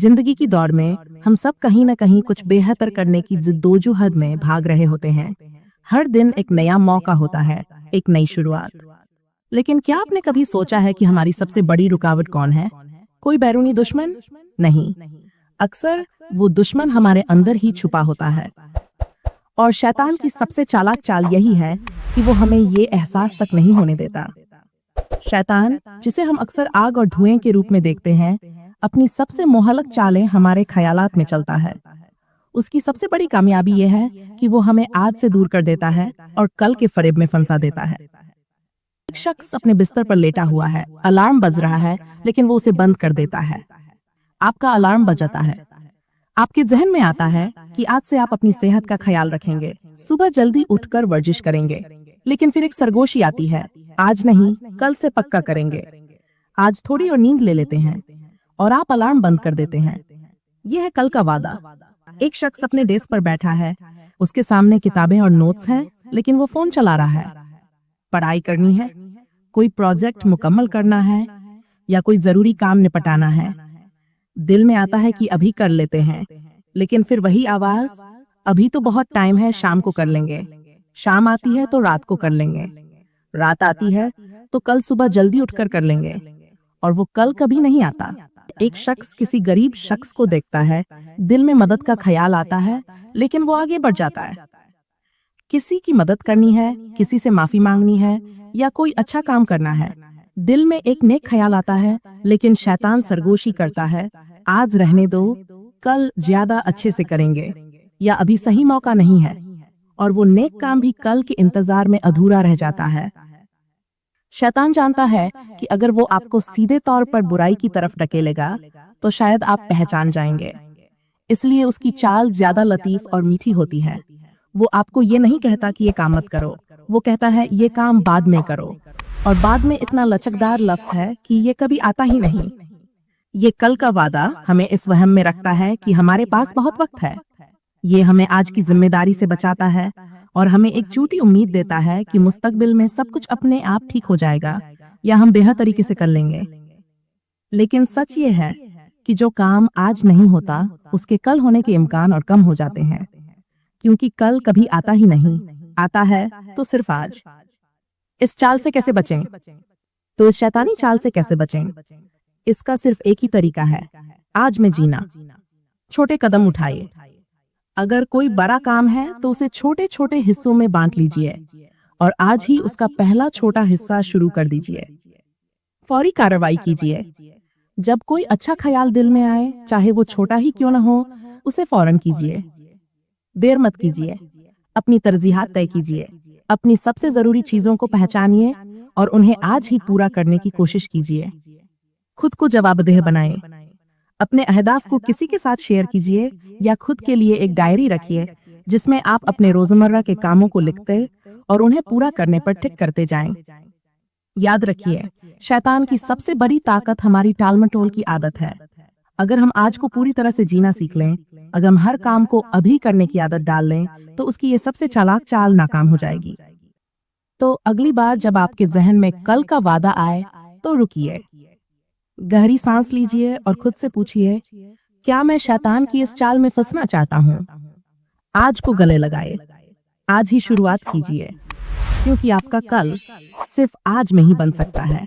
जिंदगी की दौड़ में हम सब कहीं न कहीं कुछ बेहतर करने की जिद्दोजहद में भाग रहे होते हैं। हर दिन एक नया मौका होता है, एक नई शुरुआत। लेकिन क्या आपने कभी सोचा है कि हमारी सबसे बड़ी रुकावट कौन है? कोई बैरूनी दुश्मन? नहीं। अक्सर वो दुश्मन हमारे अंदर ही छुपा होता है। और शैतान की सबसे चालाक चाल यही है कि वो हमें ये एहसास तक नहीं होने देता। शैतान, जिसे हम अक्सर आग और धुएं के रूप में देखते हैं, अपनी सबसे मोहलक चालें हमारे ख्यालात में चलता है। उसकी सबसे बड़ी कामयाबी यह है कि वो हमें आज से दूर कर देता है और कल के फरेब में फंसा देता है। एक शख्स अपने बिस्तर पर लेटा हुआ है, अलार्म बज रहा है, लेकिन वो उसे बंद कर देता है। आपका अलार्म बजाता है। आपके जहन में आता है कि आज से आप अपनी सेहत का ख्याल रखेंगे, सुबह जल्दी उठकर वर्जिश करेंगे। लेकिन फिर एक सरगोशी आती है, आज नहीं, कल से पक्का करेंगे। आज थोड़ी और नींद ले लेते हैं और आप अलार्म बंद कर देते हैं। यह है कल का वादा। एक शख्स अपने डेस्क पर बैठा है, उसके सामने किताबें और नोट्स हैं, लेकिन वो फोन चला रहा है। पढ़ाई करनी है, कोई प्रोजेक्ट मुकम्मल करना है या कोई जरूरी काम निपटाना है। दिल में आता है कि अभी कर लेते हैं, लेकिन फिर वही आवाज, अभी तो बहुत टाइम है, शाम को कर लेंगे। शाम आती है तो रात को कर लेंगे। रात आती है तो कल सुबह जल्दी उठकर कर लेंगे, और वो कल कभी नहीं आता। एक शख्स किसी गरीब शख्स को देखता है, दिल में मदद का ख्याल आता है, लेकिन वो आगे बढ़ जाता है। किसी की मदद करनी है, किसी से माफी मांगनी है या कोई अच्छा काम करना है, दिल में एक नेक ख्याल आता है, लेकिन शैतान सरगोशी करता है, आज रहने दो, कल ज्यादा अच्छे से करेंगे, या अभी सही मौका नहीं है। और वो नेक काम भी कल के इंतजार में अधूरा रह जाता है। शैतान जानता है कि अगर वो आपको सीधे तौर पर बुराई की तरफ ढकेलेगा तो शायद आप पहचान जाएंगे। इसलिए उसकी चाल ज्यादा लतीफ और मीठी होती है। वो आपको ये नहीं कहता कि ये काम मत करो, वो कहता है ये काम बाद में करो। और बाद में इतना लचकदार लफ्ज है कि ये कभी आता ही नहीं। ये कल का वादा हमें इस वहम में रखता है कि हमारे पास बहुत वक्त है। ये हमें आज की जिम्मेदारी से बचाता है और हमें एक झूठी उम्मीद देता है कि मुस्तकबिल में सब कुछ अपने आप ठीक हो जाएगा या हम बेहतर तरीके से कर लेंगे। लेकिन सच ये है कि जो काम आज नहीं होता, उसके कल होने के इम्कान और कम हो जाते हैं, क्योंकि कल कभी आता ही नहीं, आता है तो सिर्फ आज। इस चाल से कैसे बचें? तो इस शैतानी चाल से कैसे बचें? इसका सिर्फ एक ही तरीका है, आज में जीना। छोटे कदम उठाइए। अगर कोई बड़ा काम है तो उसे छोटे छोटे हिस्सों में बांट लीजिए और आज ही उसका पहला छोटा हिस्सा शुरू कर दीजिए। फौरी कार्रवाई कीजिए। जब कोई अच्छा ख्याल दिल में आए, चाहे वो छोटा ही क्यों न हो, उसे फौरन कीजिए। देर मत कीजिए। अपनी तरजीहात तय कीजिए। अपनी सबसे जरूरी चीजों को पहचानिए और उन्हें आज ही पूरा करने की कोशिश कीजिए। खुद को जवाबदेह बनाएं। अपने अहदाफ को किसी के साथ शेयर कीजिए या खुद के लिए एक डायरी रखिए जिसमें आप अपने रोजमर्रा के कामों को लिखते और उन्हें पूरा करने पर टिक करते जाएं। याद रखिए, शैतान की सबसे बड़ी ताकत हमारी टालमटोल की आदत है। अगर हम आज को पूरी तरह से जीना सीख लें, अगर हम हर काम को अभी करने की आदत डाल लें, तो उसकी ये सबसे चालाक चाल नाकाम हो जाएगी। तो अगली बार जब आपके जहन में कल का वादा आए तो रुकिए, गहरी सांस लीजिए और खुद से पूछिए, क्या मैं शैतान की इस चाल में फंसना चाहता हूँ? आज को गले लगाए, आज ही शुरुआत कीजिए, क्योंकि आपका कल सिर्फ आज में ही बन सकता है।